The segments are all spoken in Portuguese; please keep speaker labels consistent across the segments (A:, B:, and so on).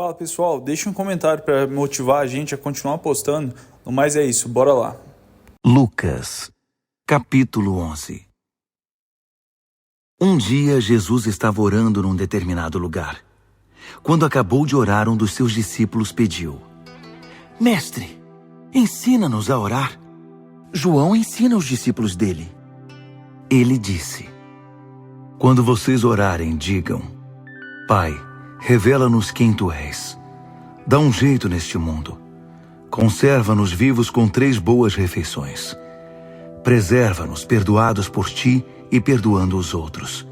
A: Fala pessoal, deixa um comentário para motivar a gente a continuar postando. No mais é isso, bora lá.
B: Lucas, capítulo 11. Um dia Jesus estava orando num determinado lugar. Quando acabou de orar, um dos seus discípulos pediu: Mestre, ensina-nos a orar. João ensina os discípulos dele. Ele disse: Quando vocês orarem, digam: Pai, revela-nos quem Tu és. Dá um jeito neste mundo. Conserva-nos vivos com 3 boas refeições. Preserva-nos perdoados por Ti e perdoando os outros.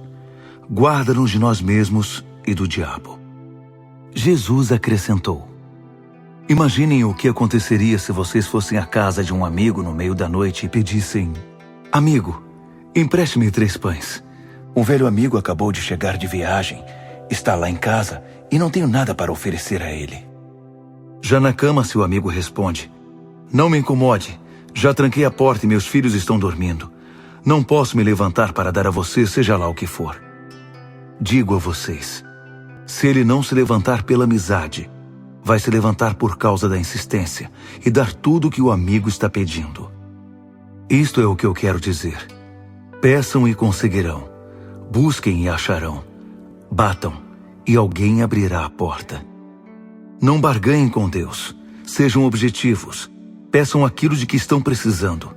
B: Guarda-nos de nós mesmos e do diabo. Jesus acrescentou: Imaginem o que aconteceria se vocês fossem à casa de um amigo no meio da noite e pedissem: Amigo, empreste-me 3 pães. Um velho amigo acabou de chegar de viagem, está lá em casa e não tenho nada para oferecer a ele. Já na cama, seu amigo responde: Não me incomode, já tranquei a porta e meus filhos estão dormindo. Não posso me levantar para dar a você, seja lá o que for. Digo a vocês, se ele não se levantar pela amizade, vai se levantar por causa da insistência e dar tudo o que o amigo está pedindo. Isto é o que eu quero dizer. Peçam e conseguirão. Busquem e acharão. Batam e alguém abrirá a porta. Não barganhem com Deus. Sejam objetivos. Peçam aquilo de que estão precisando.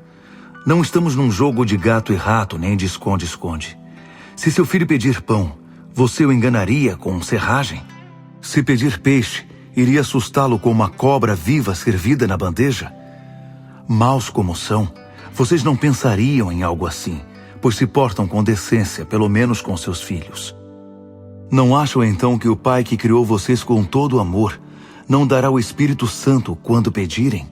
B: Não estamos num jogo de gato e rato, nem de esconde-esconde. Se seu filho pedir pão, você o enganaria com serragem? Se pedir peixe, iria assustá-lo com uma cobra viva servida na bandeja? Maus como são, vocês não pensariam em algo assim, pois se portam com decência, pelo menos com seus filhos. Não acham então que o Pai que criou vocês com todo amor não dará o Espírito Santo quando pedirem?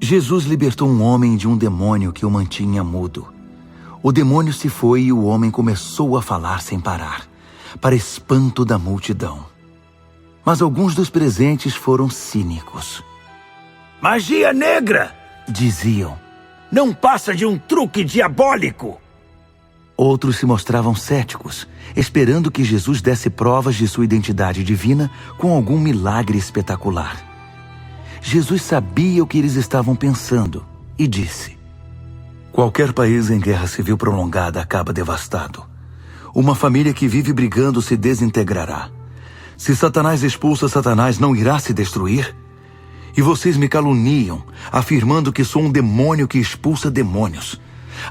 B: Jesus libertou um homem de um demônio que o mantinha mudo. O demônio se foi e o homem começou a falar sem parar, para espanto da multidão. Mas alguns dos presentes foram cínicos. Magia negra! Diziam. Não passa de um truque diabólico! Outros se mostravam céticos, esperando que Jesus desse provas de sua identidade divina com algum milagre espetacular. Jesus sabia o que eles estavam pensando e disse: Qualquer país em guerra civil prolongada acaba devastado. Uma família que vive brigando se desintegrará. Se Satanás expulsa Satanás, não irá se destruir? E vocês me caluniam, afirmando que sou um demônio que expulsa demônios.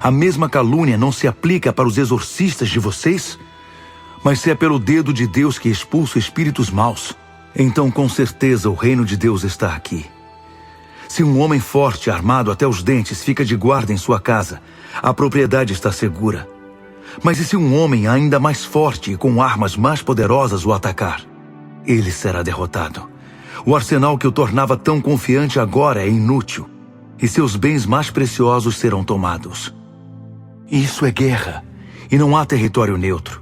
B: A mesma calúnia não se aplica para os exorcistas de vocês? Mas se é pelo dedo de Deus que expulso espíritos maus, então com certeza o reino de Deus está aqui. Se um homem forte, armado até os dentes, fica de guarda em sua casa, a propriedade está segura. Mas e se um homem ainda mais forte e com armas mais poderosas o atacar? Ele será derrotado. O arsenal que o tornava tão confiante agora é inútil, e seus bens mais preciosos serão tomados. Isso é guerra, e não há território neutro.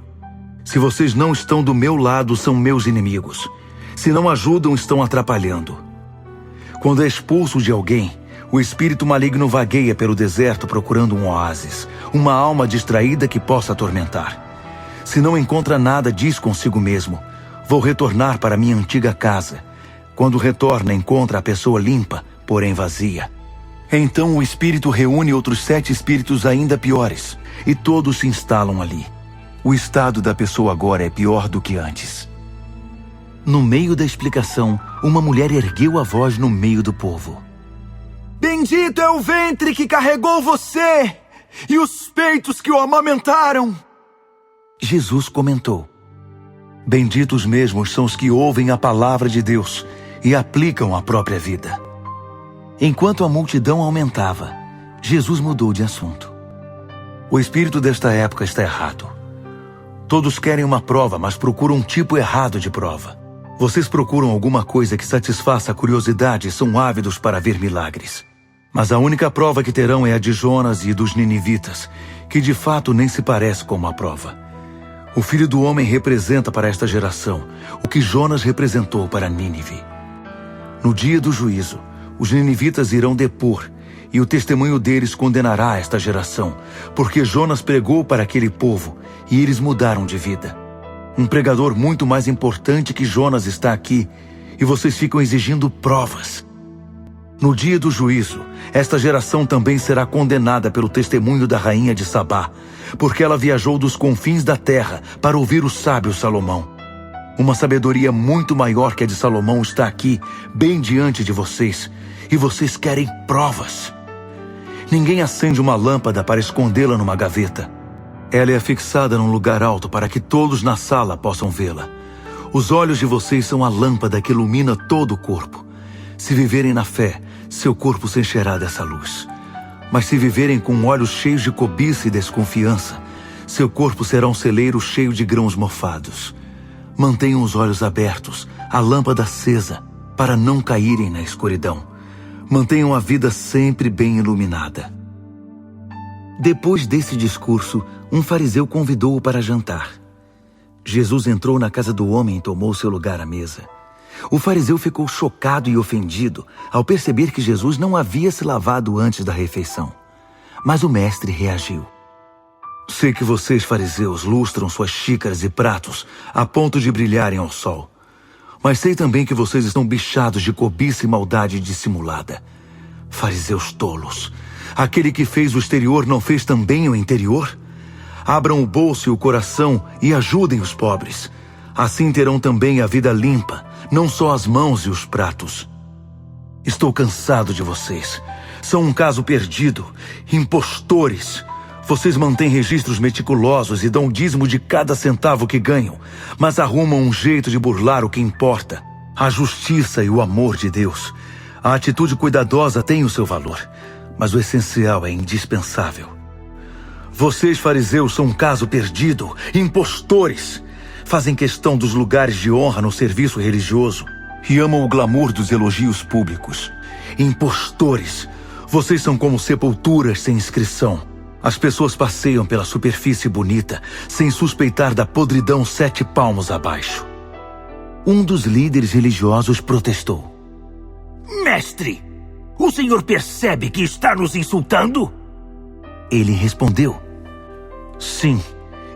B: Se vocês não estão do meu lado, são meus inimigos. Se não ajudam, estão atrapalhando. Quando é expulso de alguém, o espírito maligno vagueia pelo deserto procurando um oásis, uma alma distraída que possa atormentar. Se não encontra nada, diz consigo mesmo: vou retornar para minha antiga casa. Quando retorna, encontra a pessoa limpa, porém vazia. Então o espírito reúne outros 7 espíritos ainda piores, e todos se instalam ali. O estado da pessoa agora é pior do que antes. No meio da explicação, uma mulher ergueu a voz no meio do povo. Bendito é o ventre que carregou você, e os peitos que o amamentaram. Jesus comentou: Benditos mesmos são os que ouvem a palavra de Deus e aplicam à própria vida. Enquanto a multidão aumentava, Jesus mudou de assunto. O espírito desta época está errado. Todos querem uma prova, mas procuram um tipo errado de prova. Vocês procuram alguma coisa que satisfaça a curiosidade e são ávidos para ver milagres. Mas a única prova que terão é a de Jonas e dos ninivitas, que de fato nem se parece com uma prova. O Filho do Homem representa para esta geração o que Jonas representou para Nínive. No dia do juízo, os ninivitas irão depor, e o testemunho deles condenará esta geração, porque Jonas pregou para aquele povo, e eles mudaram de vida. Um pregador muito mais importante que Jonas está aqui, e vocês ficam exigindo provas. No dia do juízo, esta geração também será condenada pelo testemunho da rainha de Sabá, porque ela viajou dos confins da terra para ouvir o sábio Salomão. Uma sabedoria muito maior que a de Salomão está aqui, bem diante de vocês, e vocês querem provas. Ninguém acende uma lâmpada para escondê-la numa gaveta. Ela é fixada num lugar alto para que todos na sala possam vê-la. Os olhos de vocês são a lâmpada que ilumina todo o corpo. Se viverem na fé, seu corpo se encherá dessa luz. Mas se viverem com olhos cheios de cobiça e desconfiança, seu corpo será um celeiro cheio de grãos mofados. Mantenham os olhos abertos, a lâmpada acesa, para não caírem na escuridão. Mantenham a vida sempre bem iluminada. Depois desse discurso, um fariseu convidou-o para jantar. Jesus entrou na casa do homem e tomou seu lugar à mesa. O fariseu ficou chocado e ofendido ao perceber que Jesus não havia se lavado antes da refeição. Mas o mestre reagiu. Sei que vocês, fariseus, lustram suas xícaras e pratos a ponto de brilharem ao sol. Mas sei também que vocês estão bichados de cobiça e maldade dissimulada. Fariseus tolos! Aquele que fez o exterior não fez também o interior? Abram o bolso e o coração e ajudem os pobres. Assim terão também a vida limpa, não só as mãos e os pratos. Estou cansado de vocês. São um caso perdido, impostores. Vocês mantêm registros meticulosos e dão dízimo de cada centavo que ganham, mas arrumam um jeito de burlar o que importa: a justiça e o amor de Deus. A atitude cuidadosa tem o seu valor, mas o essencial é indispensável. Vocês, fariseus, são um caso perdido, impostores. Fazem questão dos lugares de honra no serviço religioso e amam o glamour dos elogios públicos. Impostores! Vocês são como sepulturas sem inscrição. As pessoas passeiam pela superfície bonita, sem suspeitar da podridão 7 palmos abaixo. Um dos líderes religiosos protestou. Mestre, o senhor percebe que está nos insultando? Ele respondeu. Sim,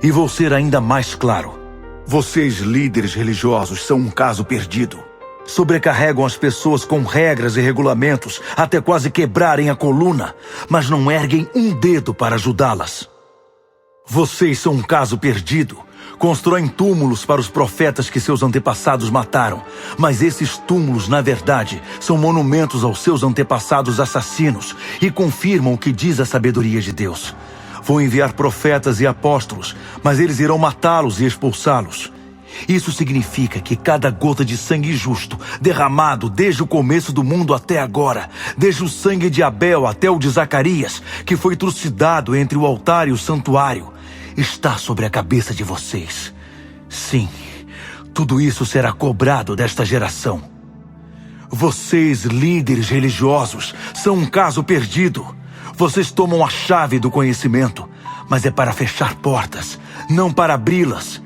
B: e vou ser ainda mais claro. Vocês, líderes religiosos, são um caso perdido. Sobrecarregam as pessoas com regras e regulamentos até quase quebrarem a coluna, mas não erguem um dedo para ajudá-las. Vocês são um caso perdido. Constroem túmulos para os profetas que seus antepassados mataram, mas esses túmulos, na verdade, são monumentos aos seus antepassados assassinos e confirmam o que diz a sabedoria de Deus. Vou enviar profetas e apóstolos, mas eles irão matá-los e expulsá-los. Isso significa que cada gota de sangue justo, derramado desde o começo do mundo até agora, desde o sangue de Abel até o de Zacarias, que foi trucidado entre o altar e o santuário, está sobre a cabeça de vocês. Sim, tudo isso será cobrado desta geração. Vocês, líderes religiosos, são um caso perdido. Vocês tomam a chave do conhecimento, mas é para fechar portas, não para abri-las.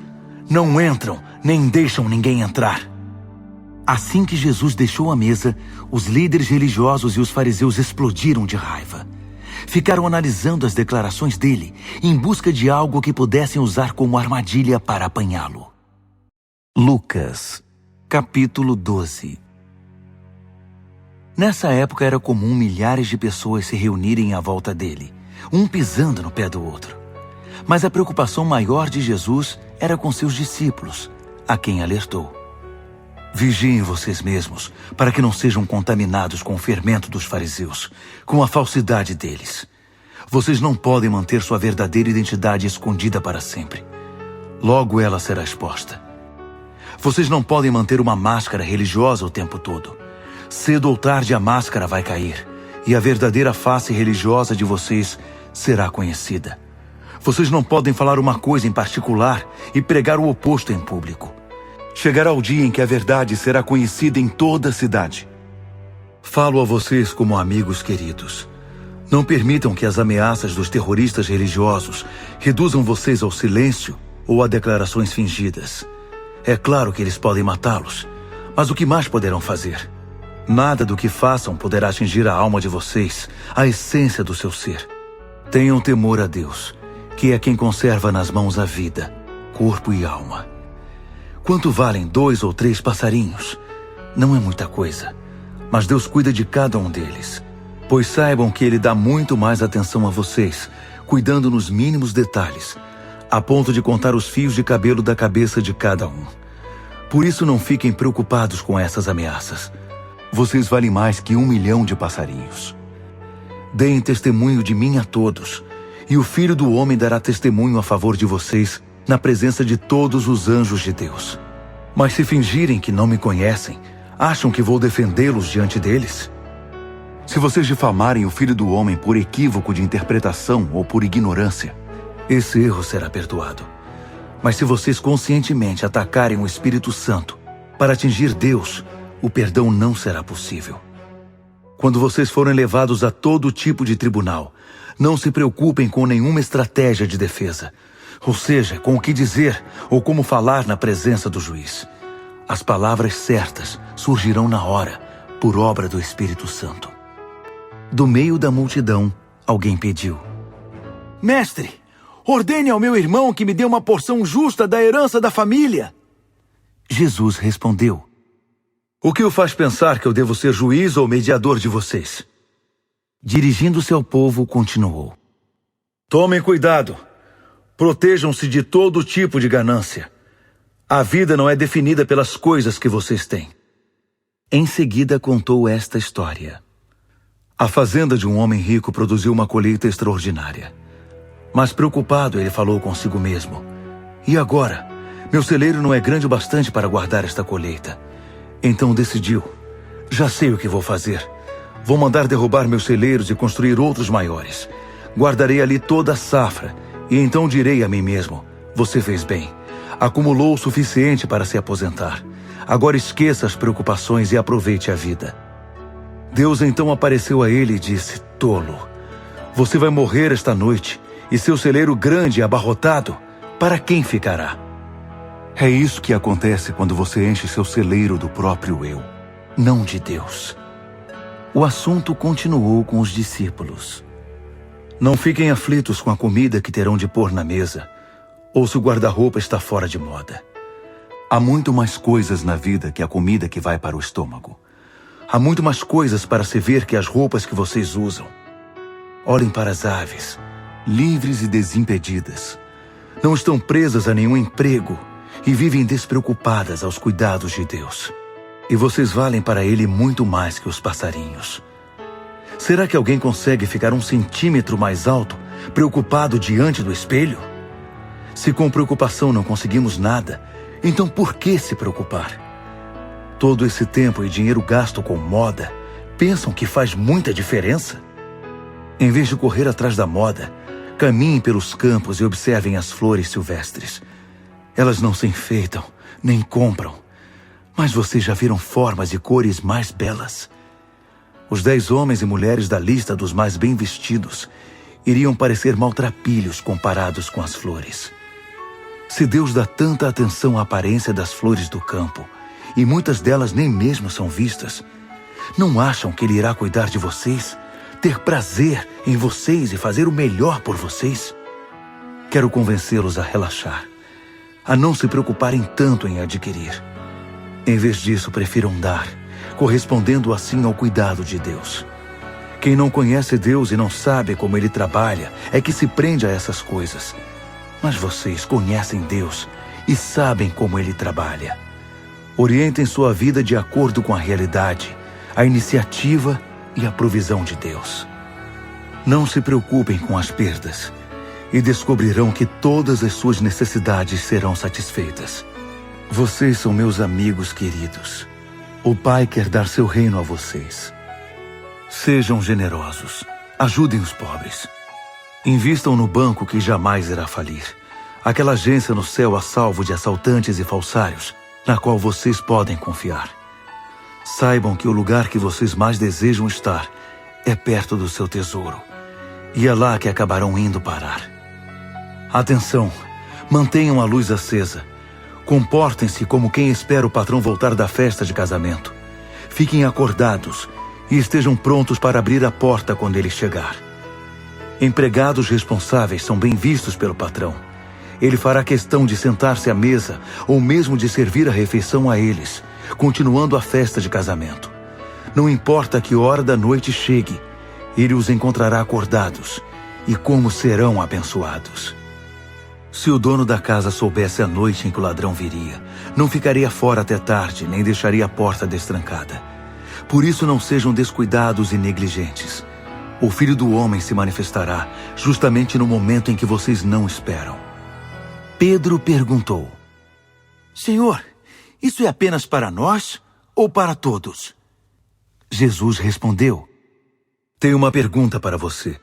B: Não entram, nem deixam ninguém entrar. Assim que Jesus deixou a mesa, os líderes religiosos e os fariseus explodiram de raiva. Ficaram analisando as declarações dele, em busca de algo que pudessem usar como armadilha para apanhá-lo. Lucas, capítulo 12. Nessa época era comum milhares de pessoas se reunirem à volta dele, um pisando no pé do outro. Mas a preocupação maior de Jesus era com seus discípulos, a quem alertou. Vigiem vocês mesmos, para que não sejam contaminados com o fermento dos fariseus, com a falsidade deles. Vocês não podem manter sua verdadeira identidade escondida para sempre. Logo ela será exposta. Vocês não podem manter uma máscara religiosa o tempo todo. Cedo ou tarde a máscara vai cair, e a verdadeira face religiosa de vocês será conhecida. Vocês não podem falar uma coisa em particular e pregar o oposto em público. Chegará o dia em que a verdade será conhecida em toda a cidade. Falo a vocês como amigos queridos. Não permitam que as ameaças dos terroristas religiosos reduzam vocês ao silêncio ou a declarações fingidas. É claro que eles podem matá-los, mas o que mais poderão fazer? Nada do que façam poderá atingir a alma de vocês, a essência do seu ser. Tenham temor a Deus, que é quem conserva nas mãos a vida, corpo e alma. Quanto valem 2 ou 3 passarinhos? Não é muita coisa, mas Deus cuida de cada um deles. Pois saibam que Ele dá muito mais atenção a vocês, cuidando nos mínimos detalhes, a ponto de contar os fios de cabelo da cabeça de cada um. Por isso não fiquem preocupados com essas ameaças. Vocês valem mais que 1 milhão de passarinhos. Deem testemunho de mim a todos, e o Filho do Homem dará testemunho a favor de vocês na presença de todos os anjos de Deus. Mas se fingirem que não me conhecem, acham que vou defendê-los diante deles? Se vocês difamarem o Filho do Homem por equívoco de interpretação ou por ignorância, esse erro será perdoado. Mas se vocês conscientemente atacarem o Espírito Santo para atingir Deus, o perdão não será possível. Quando vocês forem levados a todo tipo de tribunal, não se preocupem com nenhuma estratégia de defesa, ou seja, com o que dizer ou como falar na presença do juiz. As palavras certas surgirão na hora, por obra do Espírito Santo. Do meio da multidão, alguém pediu: Mestre, ordene ao meu irmão que me dê uma porção justa da herança da família. Jesus respondeu: O que o faz pensar que eu devo ser juiz ou mediador de vocês? Dirigindo-se ao povo, continuou: Tomem cuidado. Protejam-se de todo tipo de ganância. A vida não é definida pelas coisas que vocês têm. Em seguida, contou esta história. A fazenda de um homem rico produziu uma colheita extraordinária. Mas preocupado, ele falou consigo mesmo: E agora? Meu celeiro não é grande o bastante para guardar esta colheita. Então decidiu: Já sei o que vou fazer. Vou mandar derrubar meus celeiros e construir outros maiores. Guardarei ali toda a safra, e então direi a mim mesmo: Você fez bem. Acumulou o suficiente para se aposentar. Agora esqueça as preocupações e aproveite a vida. Deus então apareceu a ele e disse: Tolo, você vai morrer esta noite, e seu celeiro grande e abarrotado, para quem ficará? É isso que acontece quando você enche seu celeiro do próprio eu, não de Deus. O assunto continuou com os discípulos. Não fiquem aflitos com a comida que terão de pôr na mesa, ou se o guarda-roupa está fora de moda. Há muito mais coisas na vida que a comida que vai para o estômago. Há muito mais coisas para se ver que as roupas que vocês usam. Olhem para as aves, livres e desimpedidas. Não estão presas a nenhum emprego e vivem despreocupadas aos cuidados de Deus. E vocês valem para Ele muito mais que os passarinhos. Será que alguém consegue ficar 1 centímetro mais alto, preocupado diante do espelho? Se com preocupação não conseguimos nada, então por que se preocupar? Todo esse tempo e dinheiro gasto com moda, pensam que faz muita diferença? Em vez de correr atrás da moda, caminhem pelos campos e observem as flores silvestres. Elas não se enfeitam, nem compram. Mas vocês já viram formas e cores mais belas? Os 10 homens e mulheres da lista dos mais bem vestidos iriam parecer maltrapilhos comparados com as flores. Se Deus dá tanta atenção à aparência das flores do campo, e muitas delas nem mesmo são vistas, não acham que Ele irá cuidar de vocês, ter prazer em vocês e fazer o melhor por vocês? Quero convencê-los a relaxar, a não se preocuparem tanto em adquirir. Em vez disso, prefiram dar, correspondendo assim ao cuidado de Deus. Quem não conhece Deus e não sabe como Ele trabalha é que se prende a essas coisas. Mas vocês conhecem Deus e sabem como Ele trabalha. Orientem sua vida de acordo com a realidade, a iniciativa e a provisão de Deus. Não se preocupem com as perdas e descobrirão que todas as suas necessidades serão satisfeitas. Vocês são meus amigos queridos. O Pai quer dar seu reino a vocês. Sejam generosos, ajudem os pobres. Invistam no banco que jamais irá falir, aquela agência no céu a salvo de assaltantes e falsários, na qual vocês podem confiar. Saibam que o lugar que vocês mais desejam estar é perto do seu tesouro, e é lá que acabarão indo parar. Atenção, mantenham a luz acesa. Comportem-se como quem espera o patrão voltar da festa de casamento. Fiquem acordados e estejam prontos para abrir a porta quando ele chegar. Empregados responsáveis são bem vistos pelo patrão, ele fará questão de sentar-se à mesa ou mesmo de servir a refeição a eles, continuando a festa de casamento. Não importa que hora da noite chegue, ele os encontrará acordados, e como serão abençoados. Se o dono da casa soubesse a noite em que o ladrão viria, não ficaria fora até tarde, nem deixaria a porta destrancada. Por isso não sejam descuidados e negligentes. O Filho do Homem se manifestará justamente no momento em que vocês não esperam. Pedro perguntou: Senhor, isso é apenas para nós ou para todos? Jesus respondeu: Tenho uma pergunta para você.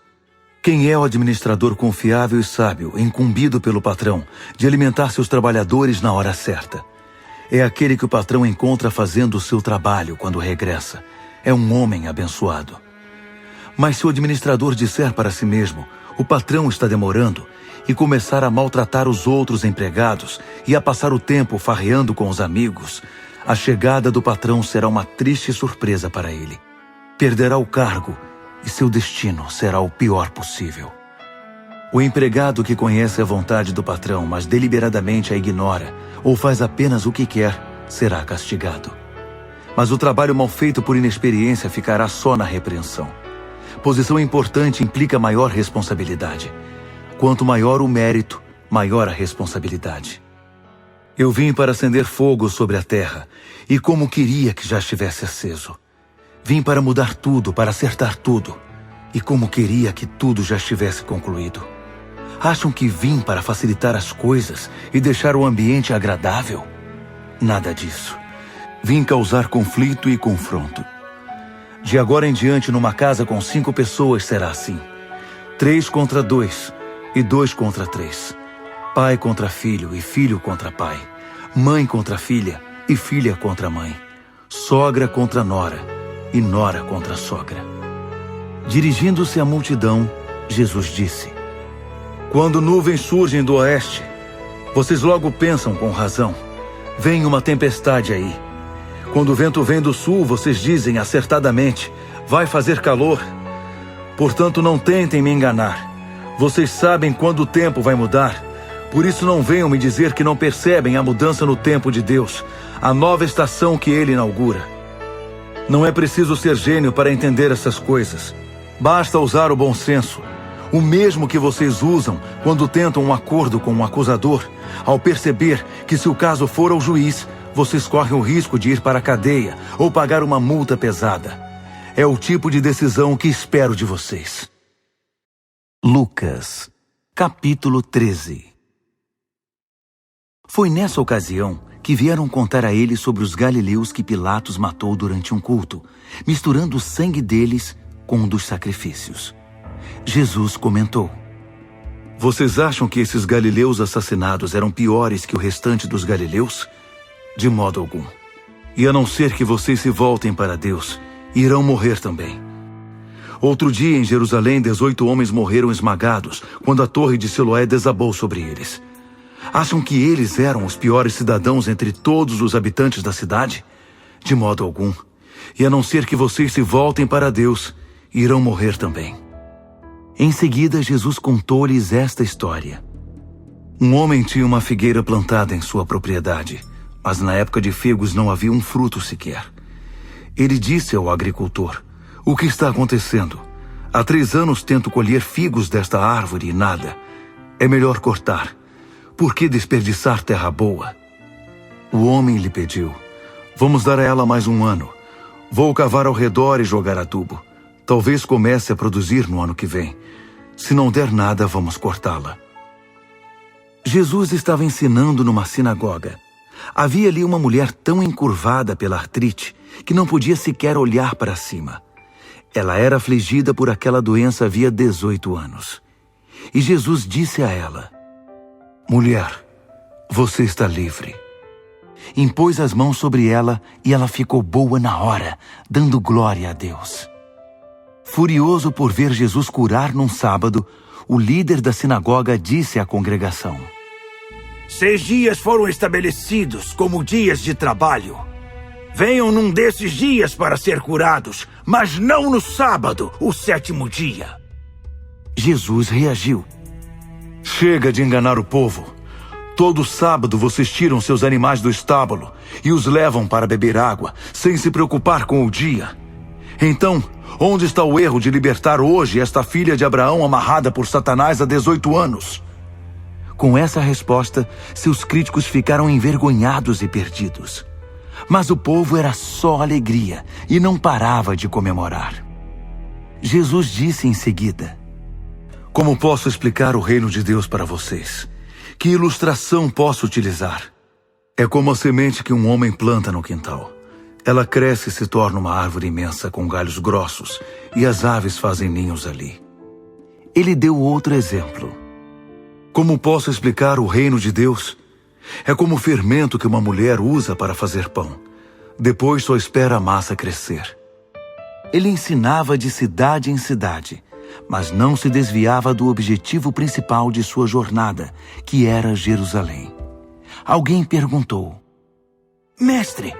B: Quem é o administrador confiável e sábio, incumbido pelo patrão, de alimentar seus trabalhadores na hora certa? É aquele que o patrão encontra fazendo o seu trabalho quando regressa. É um homem abençoado. Mas se o administrador disser para si mesmo: o patrão está demorando, e começar a maltratar os outros empregados e a passar o tempo farreando com os amigos, a chegada do patrão será uma triste surpresa para ele. Perderá o cargo e seu destino será o pior possível. O empregado que conhece a vontade do patrão, mas deliberadamente a ignora ou faz apenas o que quer, será castigado. Mas o trabalho mal feito por inexperiência ficará só na repreensão. Posição importante implica maior responsabilidade. Quanto maior o mérito, maior a responsabilidade. Eu vim para acender fogo sobre a terra, e como queria que já estivesse aceso. Vim para mudar tudo, para acertar tudo, e como queria que tudo já estivesse concluído. Acham que vim para facilitar as coisas e deixar o ambiente agradável? Nada disso. Vim causar conflito e confronto. De agora em diante, numa casa com 5 pessoas será assim: 3 contra 2 e 2 contra 3. Pai contra filho e filho contra pai. Mãe contra filha e filha contra mãe. Sogra contra nora e nora contra sogra. Dirigindo-se à multidão, Jesus disse: Quando nuvens surgem do oeste, vocês logo pensam com razão: vem uma tempestade aí. Quando o vento vem do sul, vocês dizem acertadamente: vai fazer calor. Portanto, não tentem me enganar. Vocês sabem quando o tempo vai mudar. Por isso não venham me dizer que não percebem a mudança no tempo de Deus, a nova estação que Ele inaugura. Não é preciso ser gênio para entender essas coisas. Basta usar o bom senso, o mesmo que vocês usam quando tentam um acordo com um acusador, ao perceber que, se o caso for ao juiz, vocês correm o risco de ir para a cadeia ou pagar uma multa pesada. É o tipo de decisão que espero de vocês. Lucas, capítulo 13. Foi nessa ocasião que vieram contar a ele sobre os galileus que Pilatos matou durante um culto, misturando o sangue deles com o dos sacrifícios. Jesus comentou: Vocês acham que esses galileus assassinados eram piores que o restante dos galileus? De modo algum. E a não ser que vocês se voltem para Deus, irão morrer também. Outro dia em Jerusalém, 18 homens morreram esmagados quando a torre de Siloé desabou sobre eles. Acham que eles eram os piores cidadãos entre todos os habitantes da cidade? De modo algum. E a não ser que vocês se voltem para Deus, irão morrer também. Em seguida, Jesus contou-lhes esta história. Um homem tinha uma figueira plantada em sua propriedade, mas na época de figos não havia um fruto sequer. Ele disse ao agricultor: O que está acontecendo? Há 3 anos tento colher figos desta árvore e nada. É melhor cortar. Por que desperdiçar terra boa? O homem lhe pediu: Vamos dar a ela mais 1 ano. Vou cavar ao redor e jogar adubo. Talvez comece a produzir no ano que vem. Se não der nada, vamos cortá-la. Jesus estava ensinando numa sinagoga. Havia ali uma mulher tão encurvada pela artrite que não podia sequer olhar para cima. Ela era afligida por aquela doença havia 18 anos. E Jesus disse a ela: Mulher, você está livre. Impôs as mãos sobre ela e ela ficou boa na hora, dando glória a Deus. Furioso por ver Jesus curar num sábado, o líder da sinagoga disse à congregação: 6 dias foram estabelecidos como dias de trabalho. Venham num desses dias para ser curados, mas não no sábado, o 7º dia. Jesus reagiu: Chega de enganar o povo. Todo sábado vocês tiram seus animais do estábulo e os levam para beber água, sem se preocupar com o dia. Então, onde está o erro de libertar hoje esta filha de Abraão amarrada por Satanás há 18 anos? Com essa resposta, seus críticos ficaram envergonhados e perdidos. Mas o povo era só alegria e não parava de comemorar. Jesus disse em seguida: Como posso explicar o reino de Deus para vocês? Que ilustração posso utilizar? É como a semente que um homem planta no quintal. Ela cresce e se torna uma árvore imensa com galhos grossos, e as aves fazem ninhos ali. Ele deu outro exemplo. Como posso explicar o reino de Deus? É como o fermento que uma mulher usa para fazer pão. Depois só espera a massa crescer. Ele ensinava de cidade em cidade, mas não se desviava do objetivo principal de sua jornada, que era Jerusalém. Alguém perguntou: Mestre,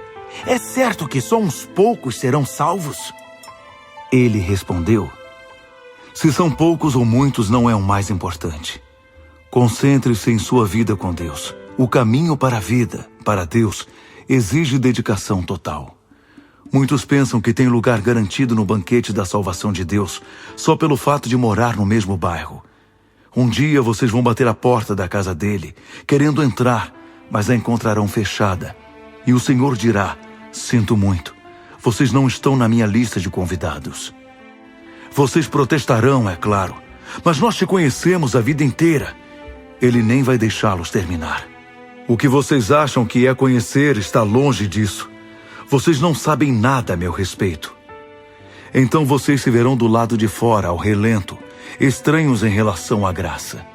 B: é certo que só uns poucos serão salvos? Ele respondeu: Se são poucos ou muitos não é o mais importante. Concentre-se em sua vida com Deus. O caminho para a vida, para Deus, exige dedicação total. Muitos pensam que tem lugar garantido no banquete da salvação de Deus só pelo fato de morar no mesmo bairro. Um dia vocês vão bater a porta da casa dele, querendo entrar, mas a encontrarão fechada. E o Senhor dirá: Sinto muito, vocês não estão na minha lista de convidados. Vocês protestarão, é claro, mas nós te conhecemos a vida inteira. Ele nem vai deixá-los terminar. O que vocês acham que é conhecer está longe disso. Vocês não sabem nada a meu respeito. Então vocês se verão do lado de fora, ao relento, estranhos em relação à graça.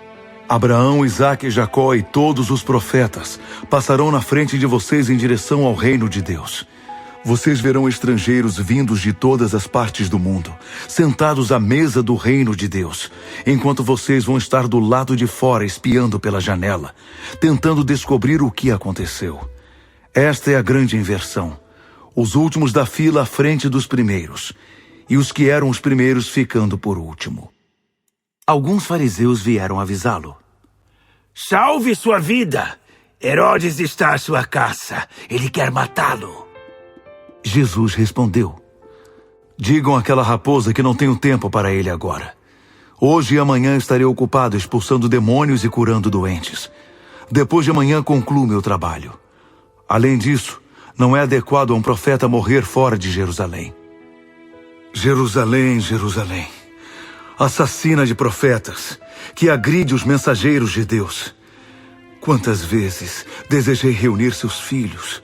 B: Abraão, Isaque, Jacó e todos os profetas passarão na frente de vocês em direção ao reino de Deus. Vocês verão estrangeiros vindos de todas as partes do mundo, sentados à mesa do reino de Deus, enquanto vocês vão estar do lado de fora espiando pela janela, tentando descobrir o que aconteceu. Esta é a grande inversão. Os últimos da fila à frente dos primeiros, e os que eram os primeiros ficando por último. Alguns fariseus vieram avisá-lo. Salve sua vida! Herodes está à sua caça. Ele quer matá-lo. Jesus respondeu: Digam àquela raposa que não tenho tempo para ele agora. Hoje e amanhã estarei ocupado expulsando demônios e curando doentes. Depois de amanhã concluo meu trabalho. Além disso, não é adequado a um profeta morrer fora de Jerusalém. Jerusalém, Jerusalém, assassina de profetas, que agride os mensageiros de Deus. Quantas vezes desejei reunir seus filhos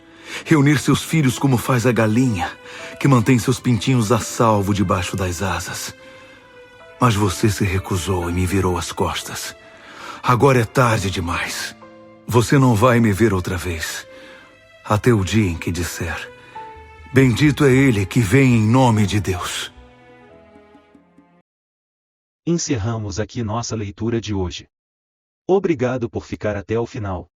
B: como faz a galinha, que mantém seus pintinhos a salvo debaixo das asas. Mas você se recusou e me virou as costas. Agora é tarde demais. Você não vai me ver outra vez, até o dia em que disser: Bendito é ele que vem em nome de Deus.
C: Encerramos aqui nossa leitura de hoje. Obrigado por ficar até o final.